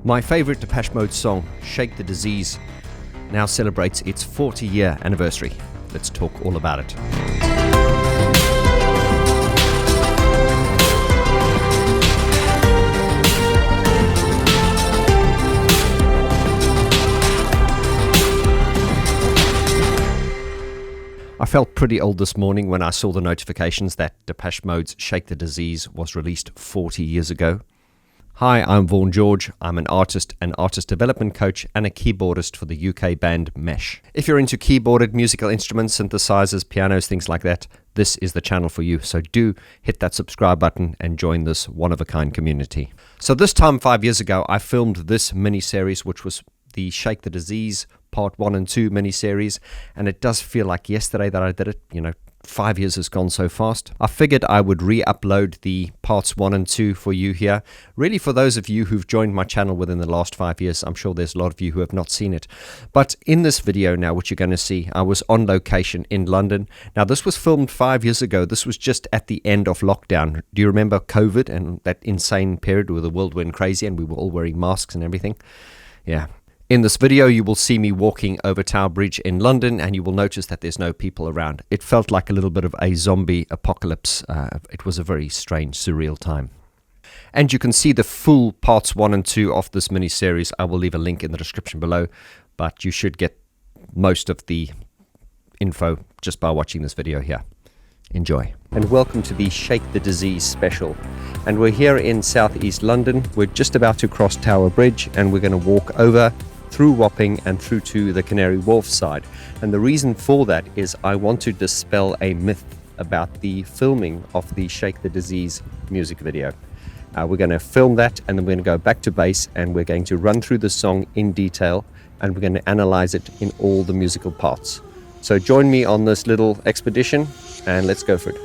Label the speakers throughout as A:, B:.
A: My favorite Depeche Mode song, Shake the Disease, now celebrates its 40-year anniversary. Let's talk all about it. I felt pretty old this morning when I saw the notifications that Depeche Mode's Shake the Disease was released 40 years ago. Hi, I'm Vaughn George. I'm an artist development coach, and a keyboardist for the UK band Mesh. If you're into keyboarded musical instruments, synthesizers, pianos, things like that, this is the channel for you. So do hit that subscribe button and join this one-of-a-kind community. So this time 5 years ago, I filmed this mini-series, which was the Shake the Disease Part 1 and 2 mini-series, and it does feel like yesterday that I did it. 5 years has gone so fast. I figured I would re-upload the parts 1 and 2 for you here. Really, for those of you who've joined my channel within the last 5 years, I'm sure there's a lot of you who have not seen it. But in this video now, which you're going to see, I was on location in London. Now, this was filmed 5 years ago. This was just at the end of lockdown. Do you remember COVID and that insane period where the world went crazy and we were all wearing masks and everything? Yeah. In this video, you will see me walking over Tower Bridge in London, and you will notice that there's no people around. It felt like a little bit of a zombie apocalypse. It was a very strange, surreal time. And you can see the full parts 1 and 2 of this mini-series. I will leave a link in the description below, but you should get most of the info just by watching this video here. Enjoy. And welcome to the Shake the Disease special. And we're here in southeast London. We're just about to cross Tower Bridge, and we're going to walk over through Wapping and through to the Canary Wharf side. And the reason for that is I want to dispel a myth about the filming of the Shake the Disease music video. We're going to film that, and then we're going to go back to base, and we're going to run through the song in detail, and we're going to analyze it in all the musical parts. So join me on this little expedition, and let's go for it.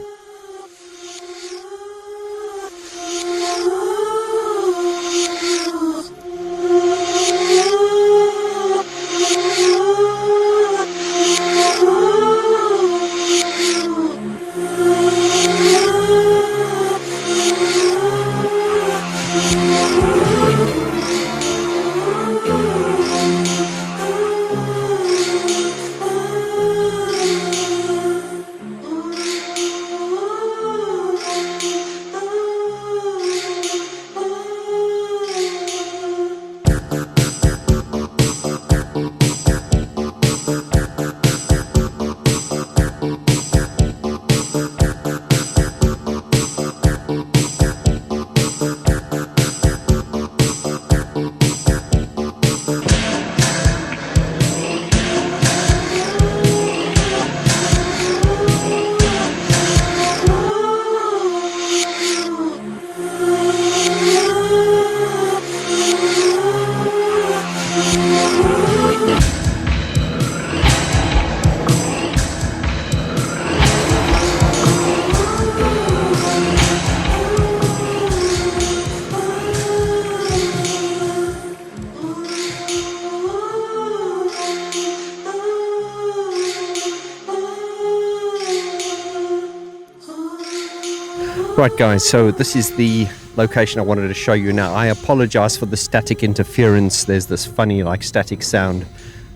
A: Right guys, so this is the location I wanted to show you now. I apologize for the static interference. There's this funny static sound.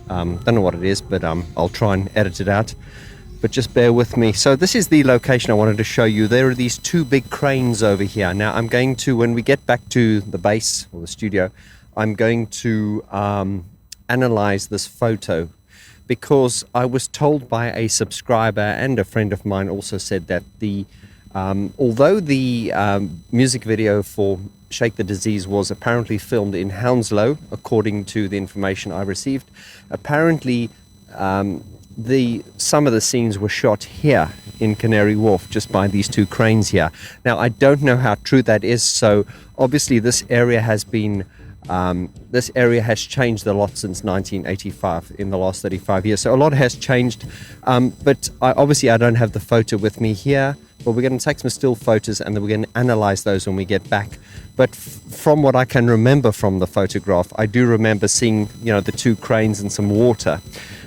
A: Don't know what it is, but I'll try and edit it out. But just bear with me. So this is the location I wanted to show you. There are these two big cranes over here. Now I'm going to, when we get back to the base or the studio, I'm going to analyze this photo, because I was told by a subscriber, and a friend of mine also said that although the music video for Shake the Disease was apparently filmed in Hounslow, according to the information I received, apparently some of the scenes were shot here in Canary Wharf, just by these two cranes here. Now, I don't know how true that is, so obviously this area has changed a lot since 1985, in the last 35 years. So a lot has changed, but I don't have the photo with me here. But we're going to take some still photos, and then we're going to analyze those when we get back. But from what I can remember from the photograph, I do remember seeing, the two cranes and some water.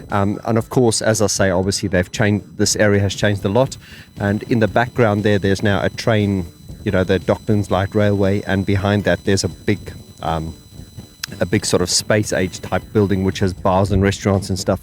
A: And of course, as I say, obviously they've changed. This area has changed a lot. And in the background there's now a train, the Docklands Light Railway, and behind that there's a big a big sort of space age type building which has bars and restaurants and stuff.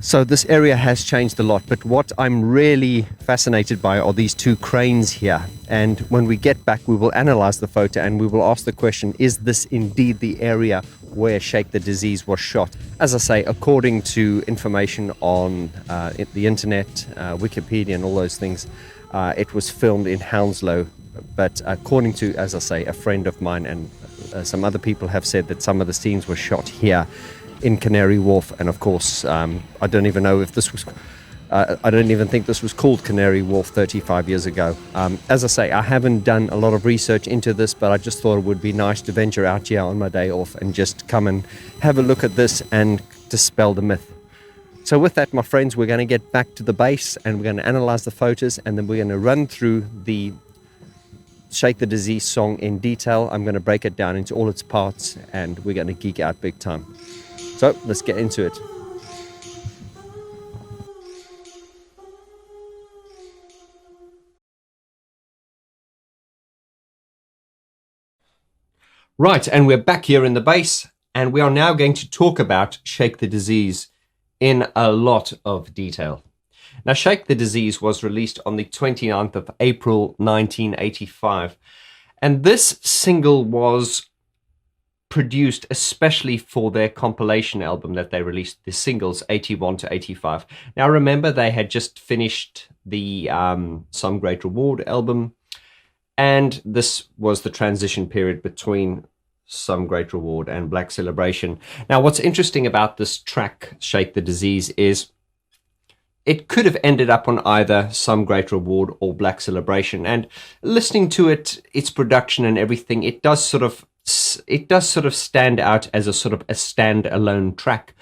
A: So this area has changed a lot, but what I'm really fascinated by are these two cranes here. And when we get back, we will analyze the photo and we will ask the question, is this indeed the area where Shake the Disease was shot? As I say, according to information on the internet, Wikipedia and all those things, it was filmed in Hounslow. But according to, as I say, a friend of mine and some other people have said that some of the scenes were shot here in Canary Wharf. And of course, I don't even know if this was, I don't even think this was called Canary Wharf 35 years ago. As I say, I haven't done a lot of research into this, but I just thought it would be nice to venture out here on my day off and just come and have a look at this and dispel the myth. So with that, my friends, we're going to get back to the base and we're going to analyze the photos, and then we're going to run through the Shake the Disease song in detail. I'm going to break it down into all its parts and we're going to geek out big time. So let's get into it. Right, and we're back here in the base, and we are now going to talk about Shake the Disease in a lot of detail. Now, Shake the Disease was released on the 29th of April 1985, and this single was produced especially for their compilation album that they released, the singles 81 to 85. Now remember, they had just finished the Some Great Reward album, and this was the transition period between Some Great Reward and Black Celebration. Now what's interesting about this track, Shake the Disease, is it could have ended up on either Some Great Reward or Black Celebration, and listening to it, its production and everything, it does sort of stand out as a sort of a stand-alone track.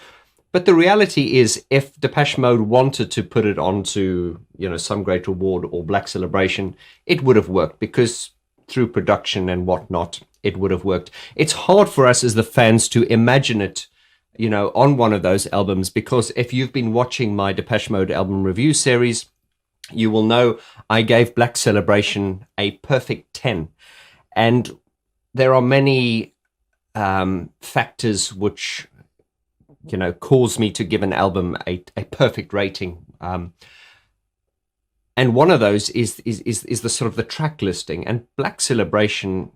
A: But the reality is, if Depeche Mode wanted to put it onto, Some Great Reward or Black Celebration, it would have worked, because through production and whatnot, it would have worked. It's hard for us as the fans to imagine it, on one of those albums, because if you've been watching my Depeche Mode album review series, you will know I gave Black Celebration a perfect 10. And there are many factors which, cause me to give an album a perfect rating. And one of those is the sort of the track listing. And Black Celebration,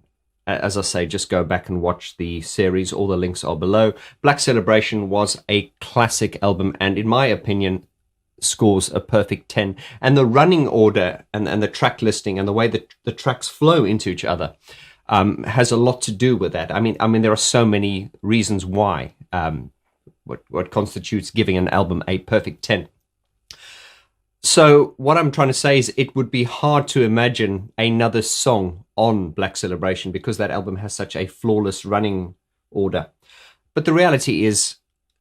A: as I say, just go back and watch the series. All the links are below. Black Celebration was a classic album, and in my opinion, scores a perfect 10. And the running order and the track listing and the way that the tracks flow into each other has a lot to do with that. I mean, there are so many reasons why, what constitutes giving an album a perfect 10. So what I'm trying to say is it would be hard to imagine another song on Black Celebration, because that album has such a flawless running order. But the reality is,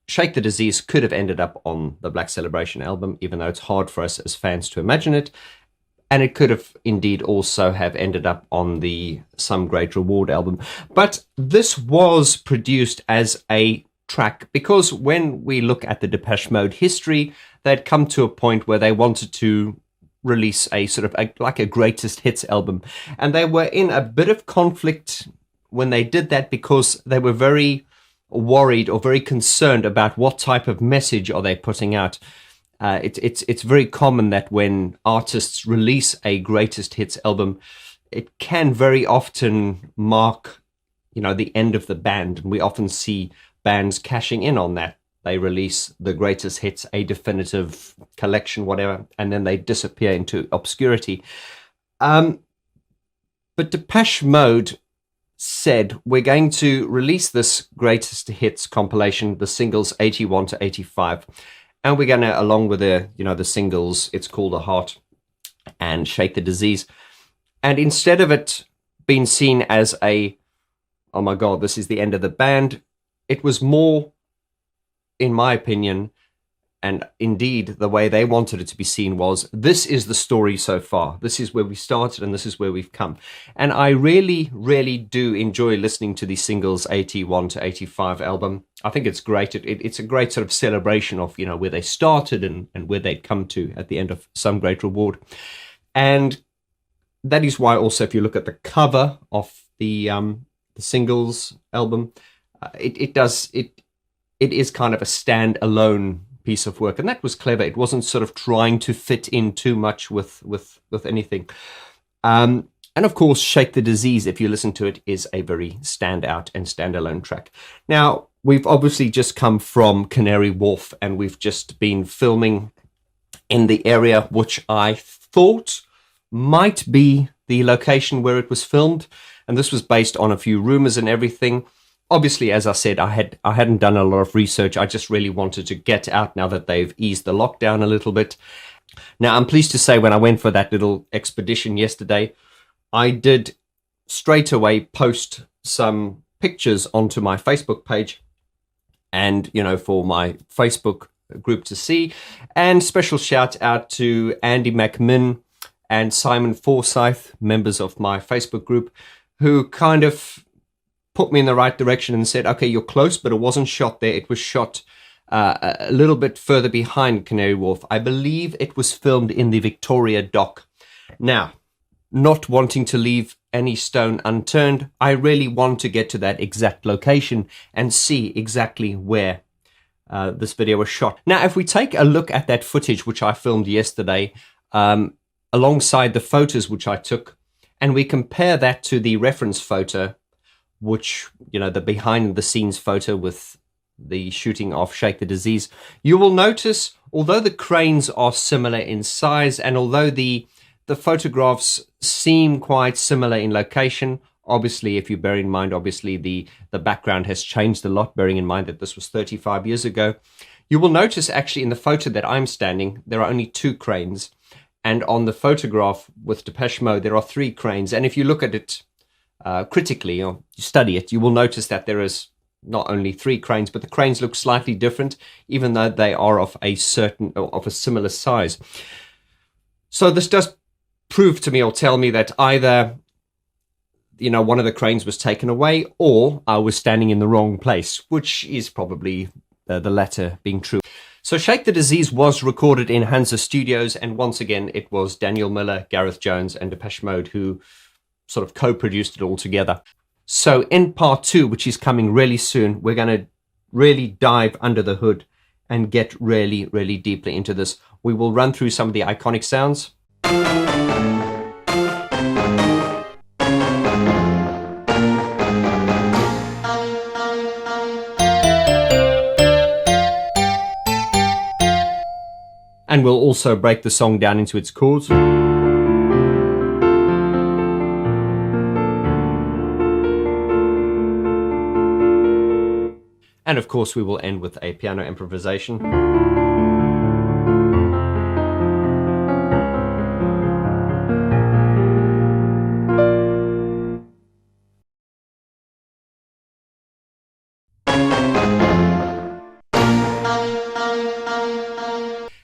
A: Shake the Disease could have ended up on the Black Celebration album, even though it's hard for us as fans to imagine it. And it could have indeed also have ended up on the Some Great Reward album. But this was produced as a track because when we look at the Depeche Mode history, they'd come to a point where they wanted to release a sort of like a greatest hits album. And they were in a bit of conflict when they did that, because they were very worried or very concerned about what type of message are they putting out. It's very common that when artists release a greatest hits album, it can very often mark, the end of the band. And we often see bands cashing in on that. They release the greatest hits, a definitive collection, whatever, and then they disappear into obscurity. But Depeche Mode said, we're going to release this greatest hits compilation, the singles 81 to 85. And we're going to, along with the singles, It's Called a Heart and Shake the Disease. And instead of it being seen as oh my God, this is the end of the band, it was more, in my opinion, and indeed the way they wanted it to be seen was, this is the story so far. This is where we started and this is where we've come. And I really, really do enjoy listening to the singles 81 to 85 album. I think it's great. It's a great sort of celebration of, where they started and where they'd come to at the end of Some Great Reward. And that is why also, if you look at the cover of the singles album, It is kind of a standalone piece of work, and that was clever. It wasn't sort of trying to fit in too much with anything. And of course, Shake the Disease, if you listen to it, is a very standout and standalone track. Now, we've obviously just come from Canary Wharf, and we've just been filming in the area which I thought might be the location where it was filmed. And this was based on a few rumors and everything. Obviously, as I said, I hadn't done a lot of research. I just really wanted to get out now that they've eased the lockdown a little bit. Now, I'm pleased to say when I went for that little expedition yesterday, I did straight away post some pictures onto my Facebook page and, for my Facebook group to see. And special shout out to Andy McMinn and Simon Forsyth, members of my Facebook group, who kind of put me in the right direction and said, okay, you're close, but it wasn't shot there. It was shot a little bit further behind Canary Wharf. I believe it was filmed in the Victoria Dock. Now, not wanting to leave any stone unturned, I really want to get to that exact location and see exactly where this video was shot. Now, if we take a look at that footage, which I filmed yesterday, alongside the photos which I took, and we compare that to the reference photo, which, the behind the scenes photo with the shooting of Shake the Disease, you will notice, although the cranes are similar in size, and although the photographs seem quite similar in location, obviously, if you bear in mind, obviously the background has changed a lot, bearing in mind that this was 35 years ago. You will notice actually in the photo that I'm standing, there are only 2 cranes. And on the photograph with Depeche Mode, there are 3 cranes. And if you look at it critically, or you study it, you will notice that there is not only 3 cranes, but the cranes look slightly different, even though they are of a similar size. So this does prove to me or tell me that either one of the cranes was taken away, or I was standing in the wrong place, which is probably the latter being true. So Shake the Disease was recorded in Hansa Studios, and once again, it was Daniel Miller, Gareth Jones, and Depeche Mode who sort of co-produced it all together. So in part 2, which is coming really soon, we're going to really dive under the hood and get really, really deeply into this. We will run through some of the iconic sounds. And we'll also break the song down into its chords. And of course, we will end with a piano improvisation.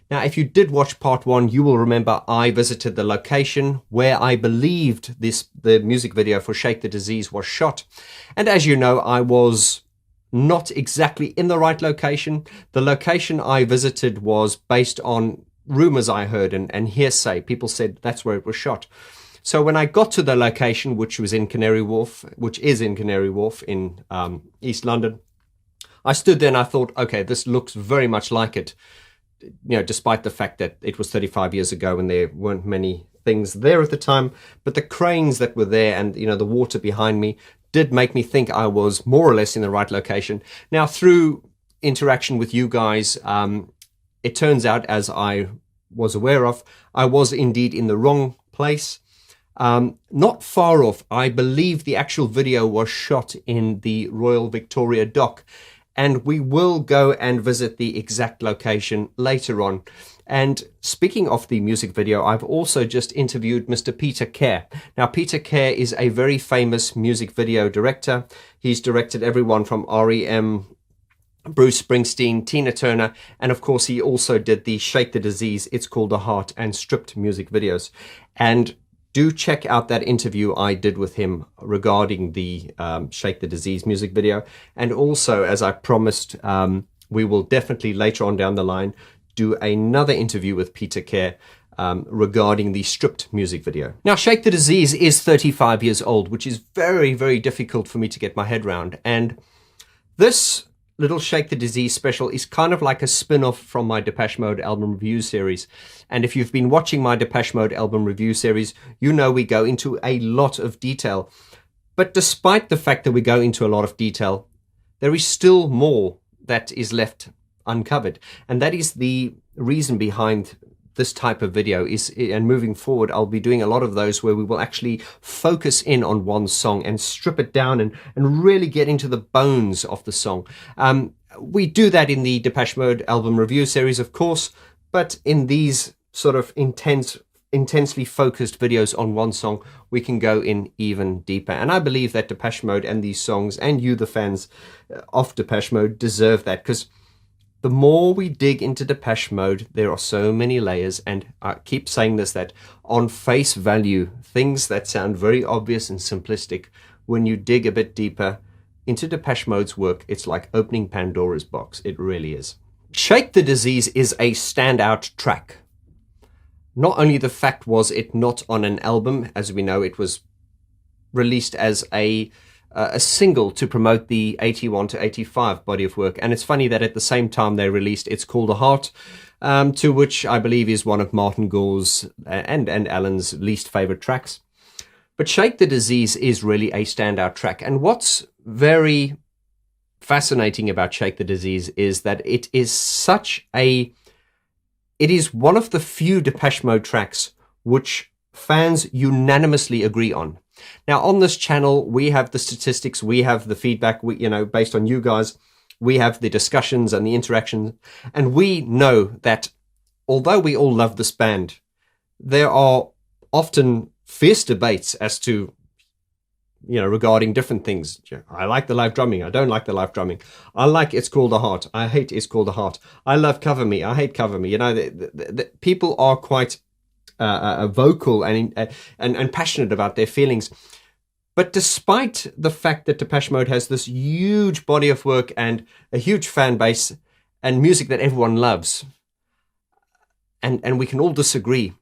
A: Now, if you did watch part 1, you will remember I visited the location where I believed the music video for Shake the Disease was shot. And as you know, I was not exactly in the right location. The location I visited was based on rumors I heard and hearsay. People said that's where it was shot. So when I got to the location, which is in Canary Wharf in East London, I stood there and I thought, okay, this looks very much like it. Despite the fact that it was 35 years ago and there weren't many things there at the time, but the cranes that were there and, the water behind me did make me think I was more or less in the right location. Now, through interaction with you guys, it turns out, as I was aware of, I was indeed in the wrong place. Not far off, I believe the actual video was shot in the Royal Victoria Dock. And we will go and visit the exact location later on. And speaking of the music video, I've also just interviewed Mr. Peter Kerr. Now, Peter Kerr is a very famous music video director. He's directed everyone from R.E.M., Bruce Springsteen, Tina Turner, and of course he also did the Shake the Disease, It's Called a Heart, and Stripped music videos. And do check out that interview I did with him regarding the Shake the Disease music video. And also, as I promised, we will definitely later on down the line do another interview with Peter Kerr regarding the Stripped music video. Now, Shake the Disease is 35 years old, which is very, very difficult for me to get my head around. And This little Shake the Disease special is kind of like a spin-off from my Depeche Mode album review series. And if you've been watching my Depeche Mode album review series, you know we go into a lot of detail. But despite the fact that we go into a lot of detail, there is still more that is left uncovered. And that is the reason behind this type of video and moving forward, I'll be doing a lot of those where we will actually focus in on one song and strip it down and really get into the bones of the song. We do that in the Depeche Mode album review series, of course, but in these sort of intensely focused videos on one song, we can go in even deeper. And I believe that Depeche Mode and these songs, and you, the fans of Depeche Mode, deserve that, because the more we dig into Depeche Mode, there are so many layers, and I keep saying this, that on face value, things that sound very obvious and simplistic, when you dig a bit deeper into Depeche Mode's work, it's like opening Pandora's box. It really is. Shake the Disease is a standout track. Not only the fact was it not on an album, as we know, it was released as a single to promote the 81 to 85 body of work. And it's funny that at the same time they released It's Called a Heart, to which I believe is one of Martin Gore's and Alan's least favorite tracks. But Shake the Disease is really a standout track. And what's very fascinating about Shake the Disease is that it is one of the few Depeche Mode tracks which fans unanimously agree on. Now, on this channel, we have the statistics, we have the feedback, based on you guys, we have the discussions and the interactions, and we know that although we all love this band, there are often fierce debates as to, regarding different things. I like the live drumming, I don't like the live drumming. I like It's Called a Heart, I hate It's Called a Heart. I love Cover Me, I hate Cover Me. The people are quite vocal and passionate about their feelings. But despite the fact that Depeche Mode has this huge body of work and a huge fan base and music that everyone loves, and we can all disagree,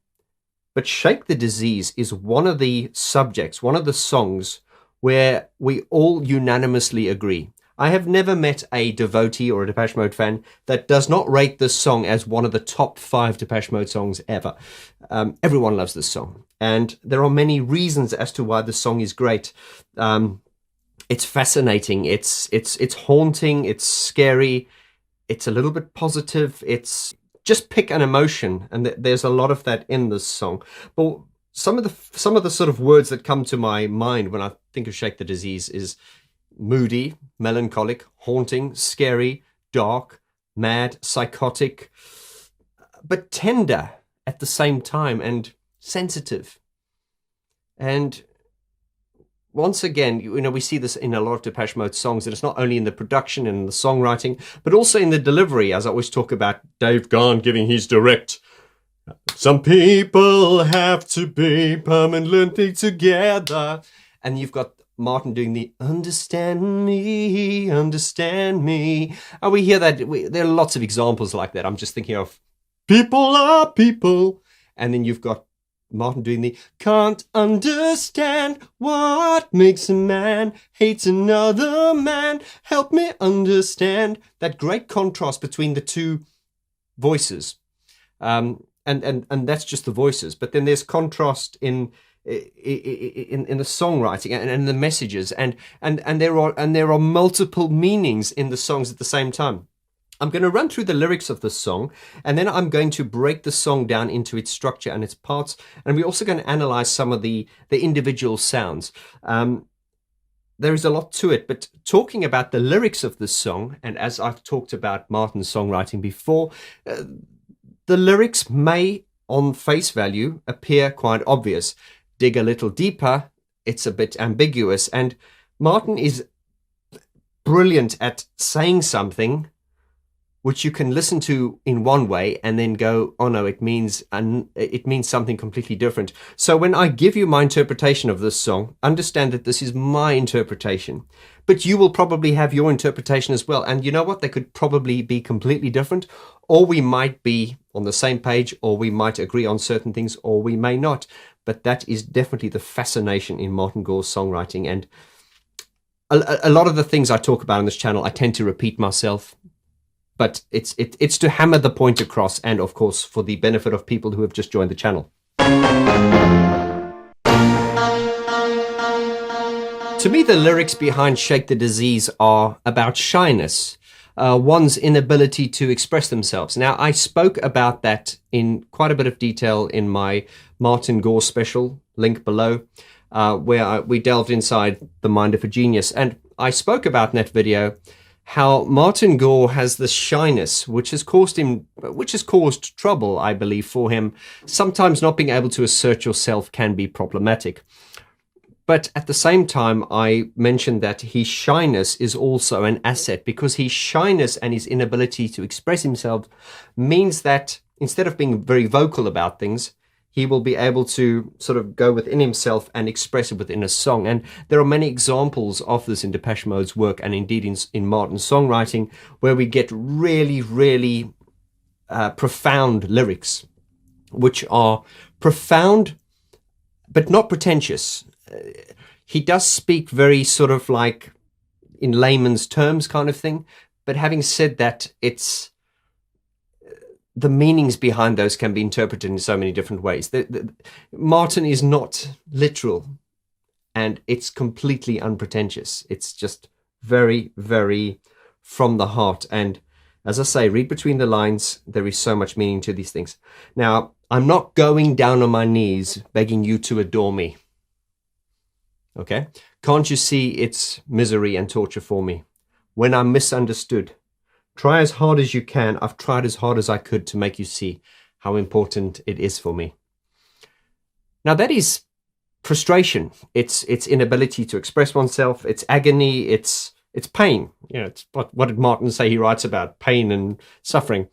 A: but Shake the Disease is one of the subjects, one of the songs where we all unanimously agree. I have never met a devotee or a Depeche Mode fan that does not rate this song as one of the top 5 Depeche Mode songs ever. Everyone loves this song. And there are many reasons as to why this song is great. It's fascinating. It's haunting. It's scary. It's a little bit positive. It's just pick an emotion. And there's a lot of that in this song. But some of the sort of words that come to my mind when I think of Shake the Disease is moody, melancholic, haunting, scary, dark, mad, psychotic, but tender at the same time and sensitive. And once again, we see this in a lot of Depeche Mode songs, that it's not only in the production and the songwriting, but also in the delivery, as I always talk about Dave Vaughn giving his direct. Some people have to be permanently together. And you've got Martin doing the understand me. And we hear that, there are lots of examples like that. I'm just thinking of people are people. And then you've got Martin doing the can't understand what makes a man hates another man. Help me understand. That great contrast between the two voices. And that's just the voices. But then there's contrast in the songwriting and the messages, and there are multiple meanings in the songs at the same time. I'm going to run through the lyrics of this song, and then I'm going to break the song down into its structure and its parts, and we're also going to analyze some of the individual sounds. There is a lot to it, but talking about the lyrics of this song, and as I've talked about Martin's songwriting before, the lyrics may, on face value, appear quite obvious. Dig a little deeper, it's a bit ambiguous. And Martin is brilliant at saying something which you can listen to in one way and then go, oh no, it means something completely different. So when I give you my interpretation of this song, understand that this is my interpretation. But you will probably have your interpretation as well. And you know what? They could probably be completely different, or we might be on the same page, or we might agree on certain things, or we may not. But that is definitely the fascination in Martin Gore's songwriting. And a lot of the things I talk about on this channel, I tend to repeat myself, but it's to hammer the point across, and of course for the benefit of people who have just joined the channel. To me, the lyrics behind Shake the Disease are about shyness, one's inability to express themselves. Now, I spoke about that in quite a bit of detail in my Martin Gore special, link below, where we delved inside the mind of a genius. And I spoke about in that video how Martin Gore has this shyness, which has caused trouble, I believe, for him. Sometimes not being able to assert yourself can be problematic. But at the same time, I mentioned that his shyness is also an asset, because his shyness and his inability to express himself means that instead of being very vocal about things, he will be able to sort of go within himself and express it within a song. And there are many examples of this in Depeche Mode's work, and indeed in Martin's songwriting, where we get really, really profound lyrics, which are profound but not pretentious. He does speak very sort of like in layman's terms kind of thing, but having said that, it's the meanings behind those can be interpreted in so many different ways. Martin is not literal, and it's completely unpretentious. It's just very, very from the heart. And as I say, read between the lines. There is so much meaning to these things. Now, I'm not going down on my knees begging you to adore me. Okay? Can't you see it's misery and torture for me? When I'm misunderstood, try as hard as you can. I've tried as hard as I could to make you see how important it is for me. Now that is frustration. It's inability to express oneself. It's agony. It's pain. You know, it's what did Martin say he writes about? Pain and suffering.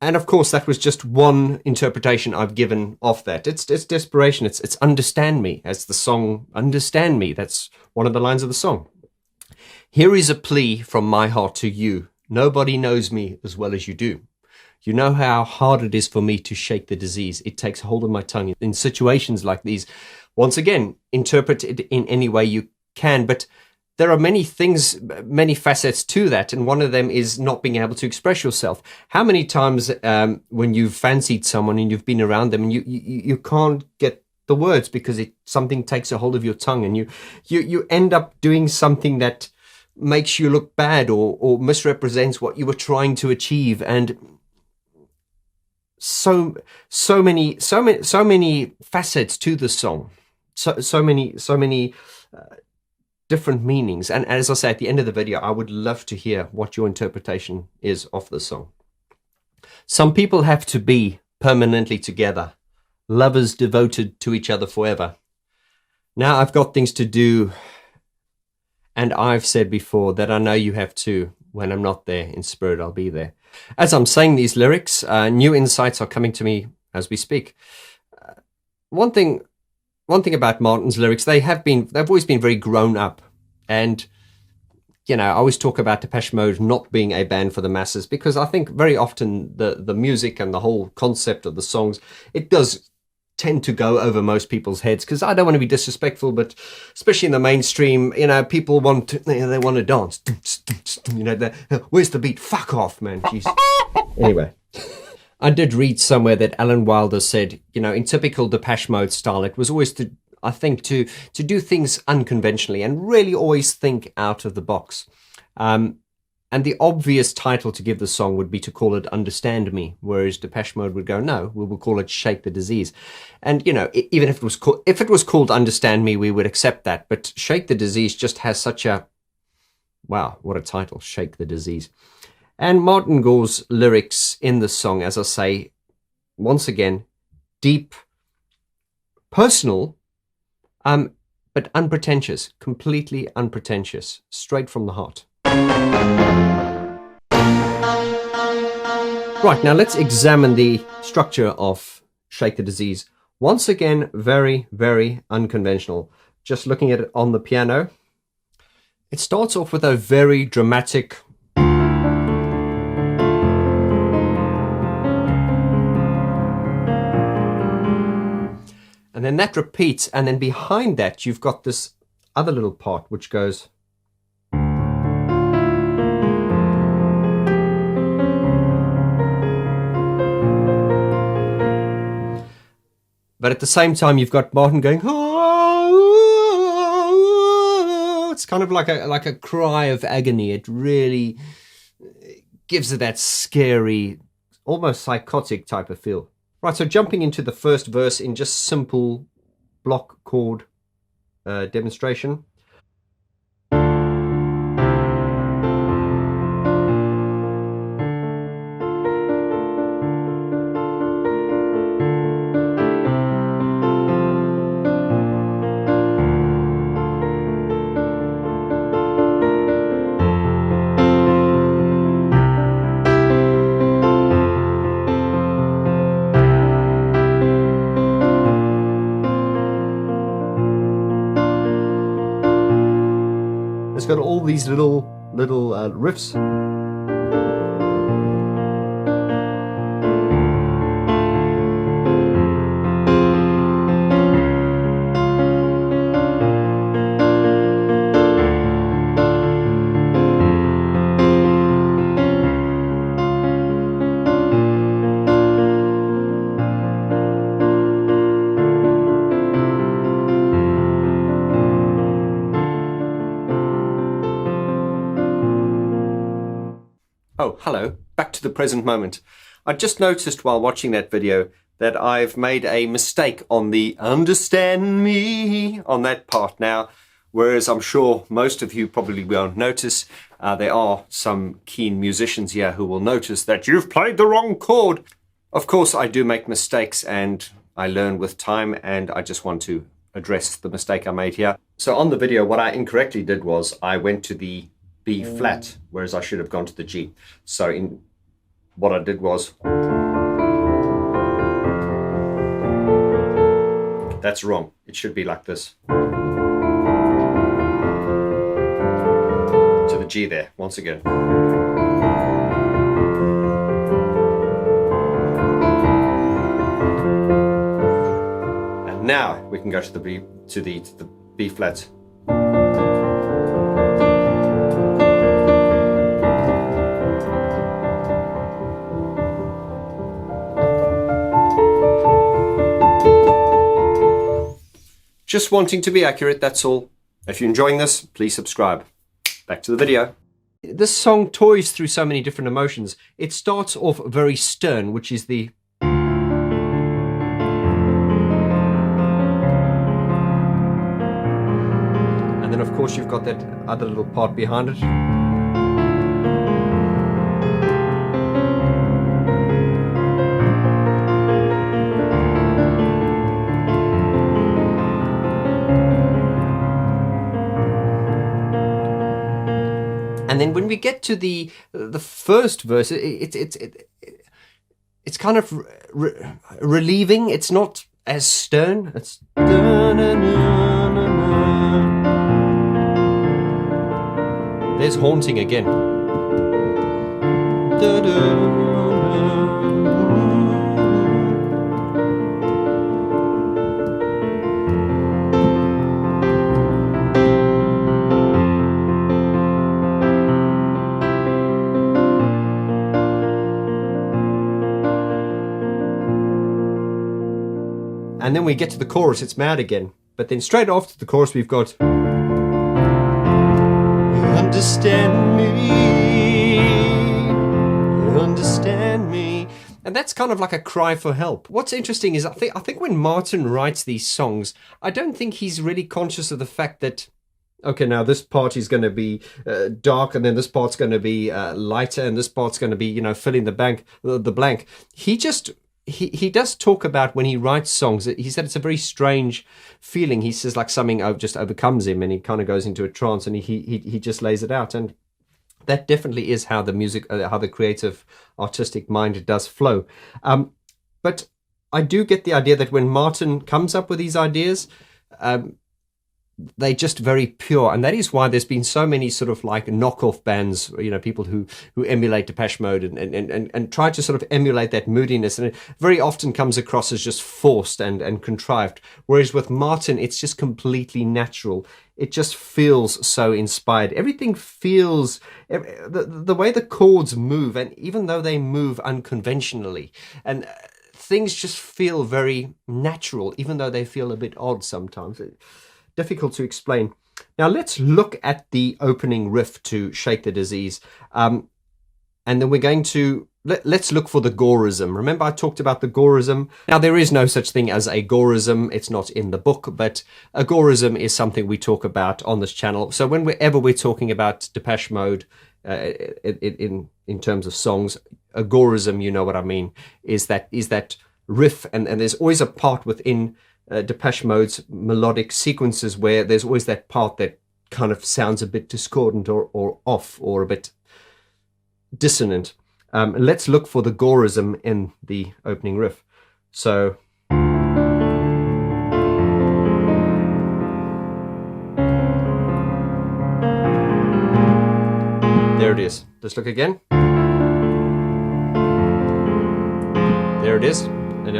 A: And of course, that was just one interpretation I've given of that. It's desperation. It's understand me, as the song Understand Me. That's one of the lines of the song. Here is a plea from my heart to you. Nobody knows me as well as you do. You know how hard it is for me to shake the disease. It takes hold of my tongue. In situations like these, once again, interpret it in any way you can. But there are many things, many facets to that, and one of them is not being able to express yourself. How many times when you've fancied someone and you've been around them and you can't get the words because something takes a hold of your tongue, and you end up doing something that makes you look bad or misrepresents what you were trying to achieve, and so many facets to the song, so many different meanings. And as I say at the end of the video, I would love to hear what your interpretation is of the song. Some people have to be permanently together, lovers devoted to each other forever. Now I've got things to do, and I've said before that I know you have too. When I'm not there in spirit, I'll be there. As I'm saying these lyrics, new insights are coming to me as we speak. One thing about Martin's lyrics, they've always been very grown up. And, you know, I always talk about Depeche Mode not being a band for the masses, because I think very often the music and the whole concept of the songs, it does tend to go over most people's heads, because I don't want to be disrespectful, but especially in the mainstream, you know, people they want to dance. You know, where's the beat? Fuck off, man. Jeez. Anyway. I did read somewhere that Alan Wilder said, you know, in typical Depeche Mode style, it was always to do things unconventionally and really always think out of the box. And the obvious title to give the song would be to call it Understand Me, whereas Depeche Mode would go, no, we will call it Shake the Disease. And, you know, even if it was called Understand Me, we would accept that. But Shake the Disease just has such a, wow, what a title, Shake the Disease. And Martin Gore's lyrics in the song, as I say, once again, deep, personal, but unpretentious, completely unpretentious, straight from the heart. Right, now let's examine the structure of Shake the Disease. Once again, very, very unconventional. Just looking at it on the piano, it starts off with a very dramatic and then that repeats, and then behind that you've got this other little part which goes But at the same time, you've got Martin going, oh, it's kind of like a cry of agony. It really gives it that scary, almost psychotic type of feel. Right, so jumping into the first verse in just simple block chord demonstration. It's got all these little riffs. Oh, hello. Back to the present moment. I just noticed while watching that video that I've made a mistake on the understand me on that part now, whereas I'm sure most of you probably won't notice. There are some keen musicians here who will notice that you've played the wrong chord. Of course, I do make mistakes and I learn with time, and I just want to address the mistake I made here. So on the video, what I incorrectly did was I went to the B flat, whereas I should have gone to the G. So what I did was, that's wrong. It should be like this. To the G there, once again. And now we can go to the B flat. Just wanting to be accurate, that's all. If you're enjoying this, please subscribe. Back to the video. This song toys through so many different emotions. It starts off very stern, which is the... And then of course you've got that other little part behind it. And then when we get to the first verse, it's kind of relieving. It's not as stern. It's there's haunting again. And then we get to the chorus, it's mad again. But then straight after the chorus, we've got... Understand me, understand me. And that's kind of like a cry for help. What's interesting is I think when Martin writes these songs, I don't think he's really conscious of the fact that, okay, now this part is going to be dark, and then this part's going to be lighter, and this part's going to be, you know, fill in the blank. He does talk about when he writes songs, he said it's a very strange feeling. He says like something just overcomes him and he kind of goes into a trance and he just lays it out. And that definitely is how the music, how the creative artistic mind does flow. But I do get the idea that when Martin comes up with these ideas, they're just very pure, and that is why there's been so many sort of like knockoff bands, you know, people who emulate Depeche Mode and try to sort of emulate that moodiness, and it very often comes across as just forced and contrived. Whereas with Martin, it's just completely natural. It just feels so inspired. Everything feels, the way the chords move, and even though they move unconventionally, and things just feel very natural, even though they feel a bit odd sometimes. Difficult to explain. Now let's look at the opening riff to Shake the Disease. And then we're going to, let's look for the gorism. Remember I talked about the gorism? Now there is no such thing as a gorism. It's not in the book, but a gorism is something we talk about on this channel. So whenever we're talking about Depeche Mode, in terms of songs, a gorism, you know what I mean, is that riff, and there's always a part within Depeche Mode's melodic sequences where there's always that part that kind of sounds a bit discordant or off or a bit dissonant. Let's look for the gorism in the opening riff. So there it is. Let's look again. There it is. And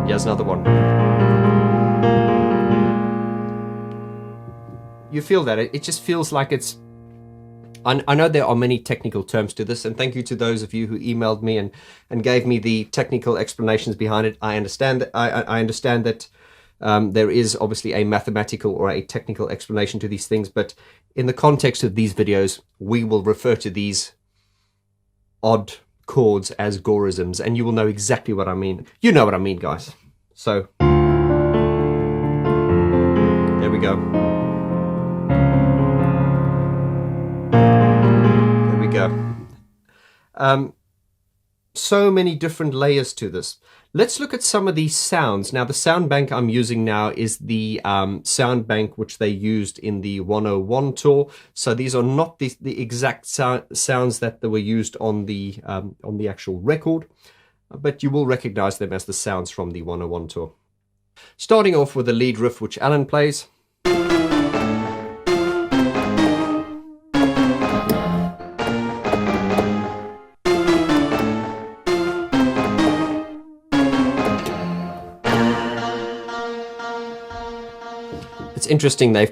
A: here's another one. You feel that. It just feels like it's... I know there are many technical terms to this, and thank you to those of you who emailed me and gave me the technical explanations behind it. I understand that. I understand that there is obviously a mathematical or a technical explanation to these things, but in the context of these videos, we will refer to these odd chords as gorisms, and you will know exactly what I mean. You know what I mean, guys. So, there we go. There we go. So many different layers to this. Let's look at some of these sounds. Now, the sound bank I'm using now is the sound bank which they used in the 101 tour. So these are not the exact sounds that were used on the actual record, but you will recognize them as the sounds from the 101 tour. Starting off with the lead riff, which Alan plays. It's interesting, they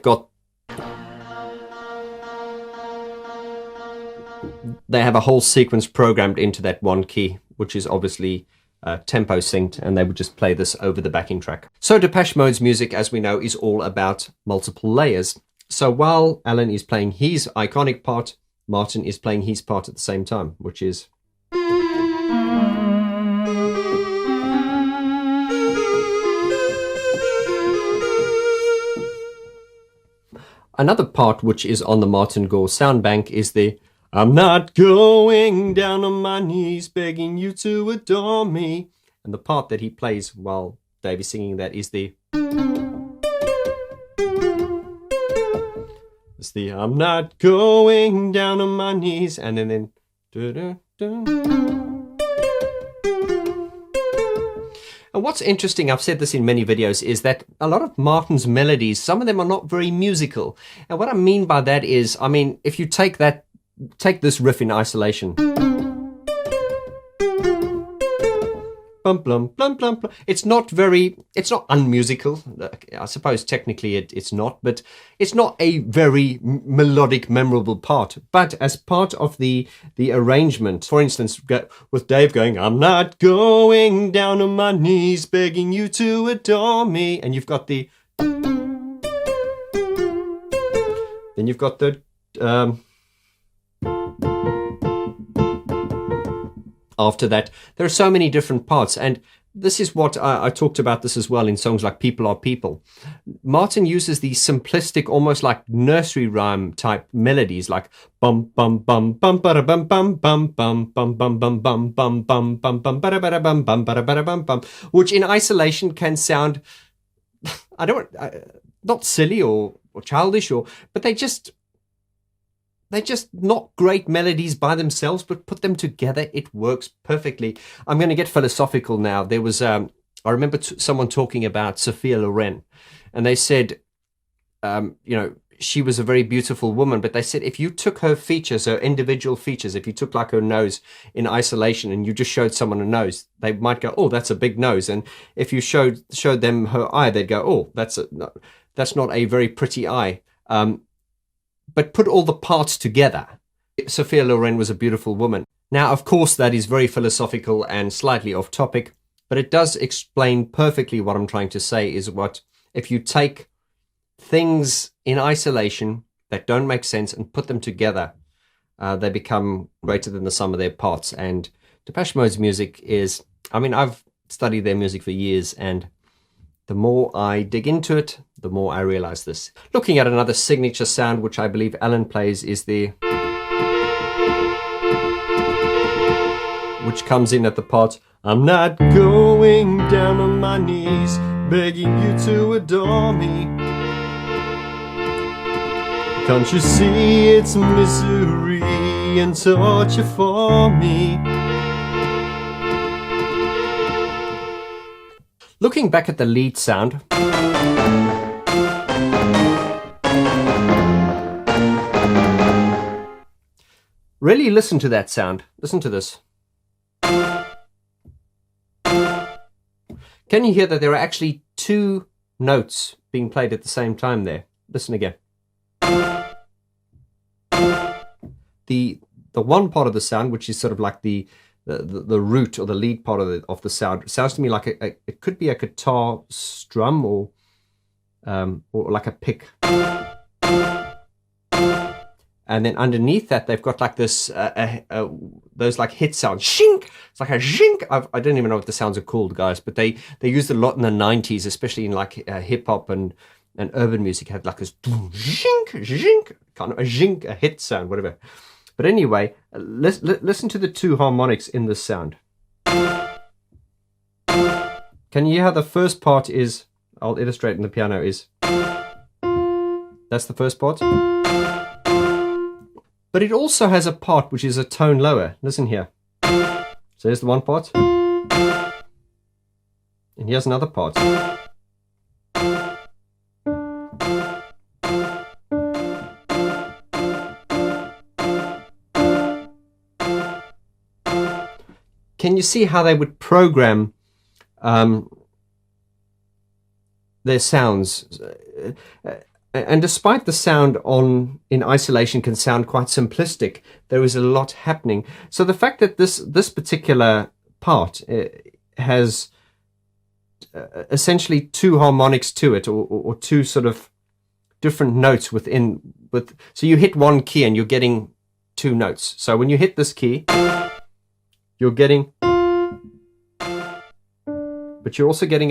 A: have a whole sequence programmed into that one key, which is obviously tempo synced, and they would just play this over the backing track. So Depeche Mode's music, as we know, is all about multiple layers. So while Alan is playing his iconic part, Martin is playing his part at the same time, which is... Another part which is on the Martin Gore sound bank is the "I'm not going down on my knees begging you to adore me." And the part that he plays while Dave is singing that is the... It's the "I'm not going down on my knees," and then And what's interesting, I've said this in many videos, is that a lot of Martin's melodies, some of them are not very musical. And what I mean by that is, I mean, if you take this riff in isolation. Blum, blum, blum, blum, blum. It's not unmusical. I suppose technically it's not, but it's not a very melodic, memorable part. But as part of the arrangement, for instance, with Dave going, "I'm not going down on my knees begging you to adore me," and you've got the... Then you've got the... After that, there are so many different parts, and this is what I talked about this as well in songs like People Are People. Martin uses these simplistic, almost like nursery rhyme type melodies, like bum bum bum bum bada bum bum bum bum bum bum bum bum bum bum bum bum bada bada bum bum bada bada bum bum, which in isolation can sound, not silly or childish, but they just... They're just not great melodies by themselves, but put them together, it works perfectly. I'm going to get philosophical now. There was, I remember someone talking about Sophia Loren, and they said, she was a very beautiful woman, but they said if you took her features, her individual features, if you took like her nose in isolation and you just showed someone a nose, they might go, "Oh, that's a big nose." And if you showed them her eye, they'd go, "Oh, that's not a very pretty eye." But put all the parts together Sophia Loren was a beautiful woman. Now, of course, that is very philosophical and slightly off topic, but it does explain perfectly what I'm trying to say is what if you take things in isolation that don't make sense and put them together, they become greater than the sum of their parts. And Depeche Mode's music is, I mean, I've studied their music for years, and the more I dig into it, the more I realize this. Looking at another signature sound, which I believe Alan plays, is the which comes in at the part, I'm not going down on my knees, begging you to adore me. Can't you see it's misery and torture for me? Looking back at the lead sound, really listen to that sound. Listen to this. Can you hear that there are actually two notes being played at the same time there? Listen again. The one part of the sound, which is sort of like the root or the lead part of the sound, sounds to me like it could be a guitar strum or like a pick. And then underneath that, they've got like this, those like hit sounds. Shink! It's like a zhink. I don't even know what the sounds are called, guys, but they used a lot in the 90s, especially in like hip hop and urban music. Had like this zhink, zhink, kind of a zhink, a hit sound, whatever. But anyway, listen to the two harmonics in this sound. Can you hear how the first part is, I'll illustrate in the piano, is, that's the first part. But it also has a part which is a tone lower. Listen here. So here's the one part. And here's another part. Can you see how they would program their sounds? And despite the sound in isolation can sound quite simplistic, there is a lot happening. So the fact that this particular part has essentially two harmonics to it, or two sort of different notes so you hit one key and you're getting two notes. So when you hit this key, you're getting, but you're also getting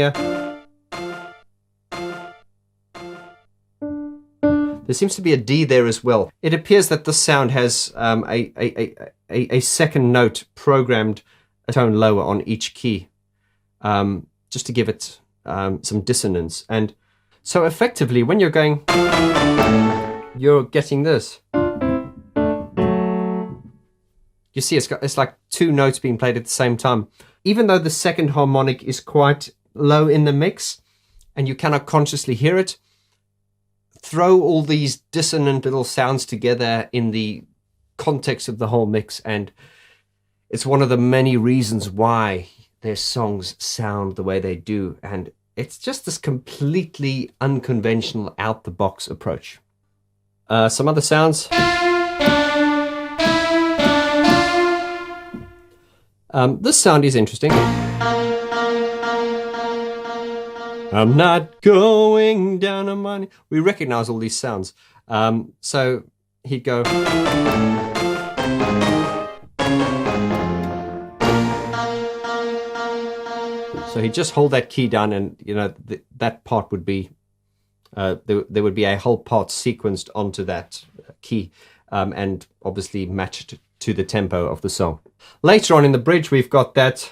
A: there seems to be a D there as well. It appears that this sound has a second note programmed a tone lower on each key, just to give it some dissonance. And so effectively, when you're going, you're getting this. You see, it's like two notes being played at the same time. Even though the second harmonic is quite low in the mix, and you cannot consciously hear it, throw all these dissonant little sounds together in the context of the whole mix, and it's one of the many reasons why their songs sound the way they do. And it's just this completely unconventional, out-the-box approach. Some other sounds. This sound is interesting. I'm not going down on my knees. We recognize all these sounds. So he'd go. So he'd just hold that key down, and that part would be there would be a whole part sequenced onto that key, and obviously matched to the tempo of the song. Later on in the bridge, we've got that.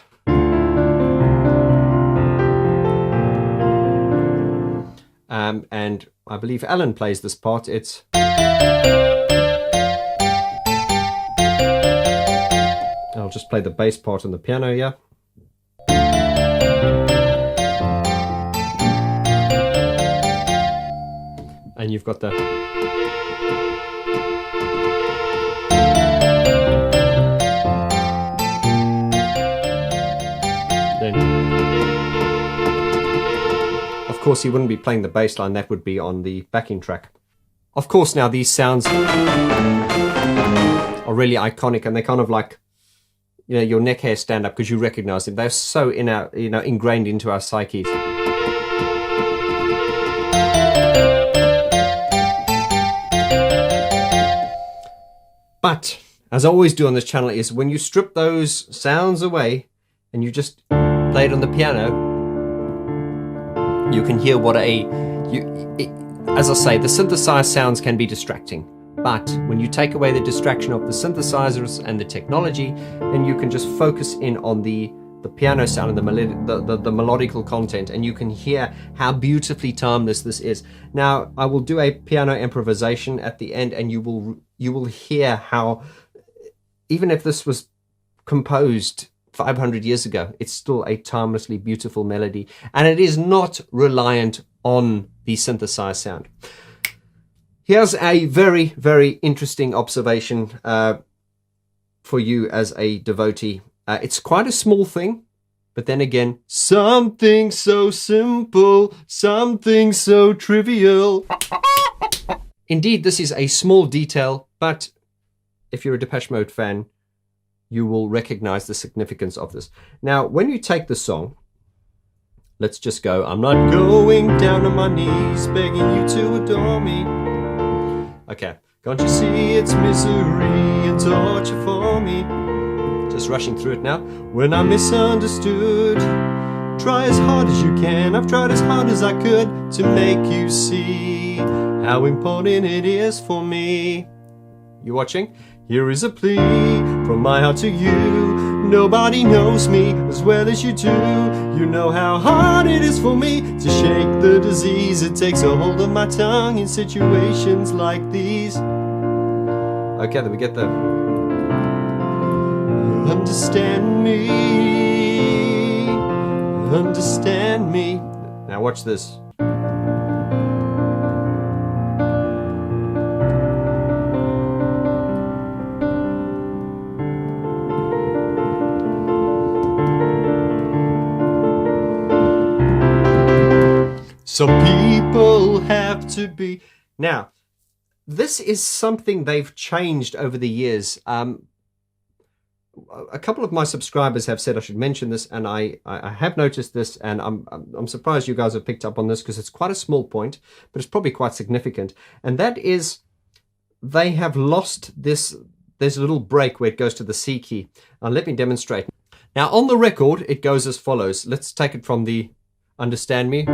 A: And I believe Alan plays this part. It's I'll just play the bass part on the piano, yeah. And you've got the Of course, he wouldn't be playing the bass line. That would be on the backing track. Of course, now these sounds are really iconic, and they kind of like, you know, your neck hair stand up because you recognize them. They're so ingrained into our psyches. But as I always do on this channel is when you strip those sounds away and you just play it on the piano, you can hear what as I say, the synthesized sounds can be distracting. But when you take away the distraction of the synthesizers and the technology, then you can just focus in on the piano sound and the melodical content, and you can hear how beautifully timeless this is. Now, I will do a piano improvisation at the end, and you will hear how, even if this was composed 500 years ago, it's still a timelessly beautiful melody, and it is not reliant on the synthesized sound. Here's a very, very interesting observation for you as a devotee. It's quite a small thing, but then again, something so simple, something so trivial. Indeed, this is a small detail, but if you're a Depeche Mode fan, you will recognize the significance of this. Now, when you take the song, let's just go, I'm not going down on my knees, begging you to adore me. Okay, can't you see it's misery and torture for me? Just rushing through it now. When I'm misunderstood, try as hard as you can. I've tried as hard as I could to make you see how important it is for me. You watching? Here is a plea from my heart to you. Nobody knows me as well as you do. You know how hard it is for me to shake the disease. It takes a hold of my tongue in situations like these. Okay, then we get the understand me, understand me. Now watch this. Some people have to be. Now, this is something they've changed over the years. A couple of my subscribers have said I should mention this, and I have noticed this, and I'm surprised you guys have picked up on this because it's quite a small point, but it's probably quite significant. And that is, they have lost this. There's a little break where it goes to the C key. Now let me demonstrate. Now on the record, it goes as follows. Let's take it from the understand me.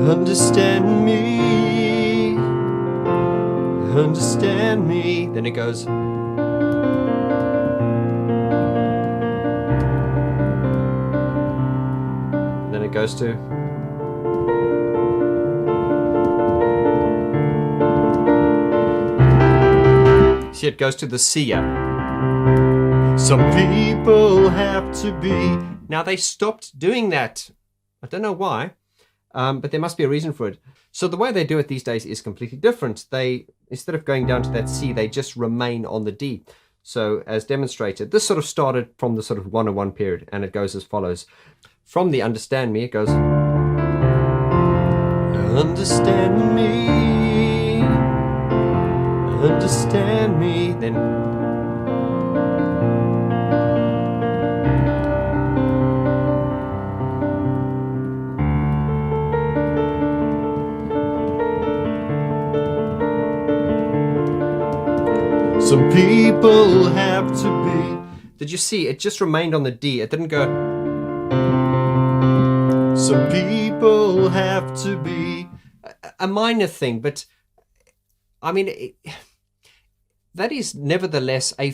A: Understand me, understand me. Then it goes. Then it goes to. See, it goes to the C. Some people have to be. Now they stopped doing that. I don't know why. But there must be a reason for it. So the way they do it these days is completely different. They, instead of going down to that C, they just remain on the D. So as demonstrated, this sort of started from the sort of 101 period, and it goes as follows. From the understand me, it goes. Understand me, understand me, then. Some people have to be. Did you see? It just remained on the D. It didn't go. Some people have to be. A minor thing, but I mean, that is nevertheless a.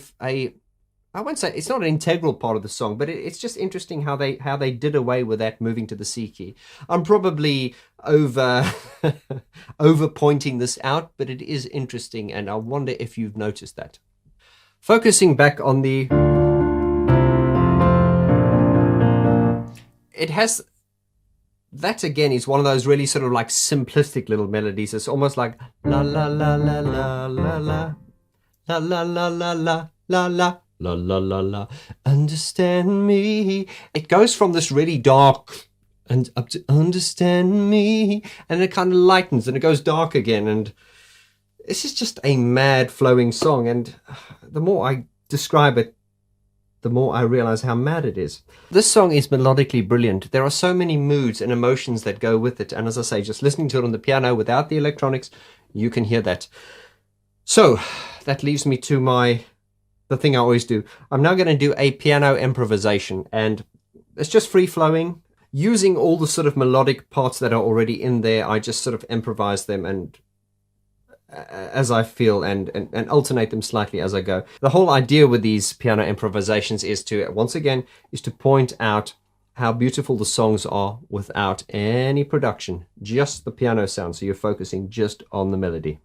A: I won't say it's not an integral part of the song, but it's just interesting how they did away with that moving to the C key. I'm probably over pointing this out, but it is interesting, and I wonder if you've noticed that. Focusing back on the, it has, that again is one of those really sort of like simplistic little melodies. It's almost like la la la la la la la la la la la la la la. La la la la, understand me. It goes from this really dark and up to understand me, and it kind of lightens and it goes dark again, and this is just a mad flowing song, and the more I describe it, the more I realize how mad it is. This song is melodically brilliant. There are so many moods and emotions that go with it, and as I say, just listening to it on the piano without the electronics, you can hear that. So that leaves me to the thing I always do. I'm now going to do a piano improvisation, and it's just free flowing. Using all the sort of melodic parts that are already in there, I just sort of improvise them and as I feel and alternate them slightly as I go. The whole idea with these piano improvisations is to, once again, is to point out how beautiful the songs are without any production, just the piano sound. So you're focusing just on the melody.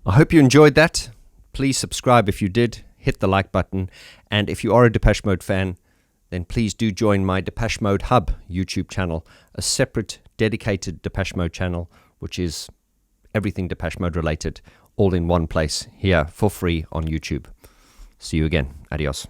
A: I hope you enjoyed that. Please subscribe if you did, hit the like button, and if you are a Depeche Mode fan, then please do join my Depeche Mode Hub YouTube channel, a separate dedicated Depeche Mode channel, which is everything Depeche Mode related, all in one place here for free on YouTube. See you again. Adios.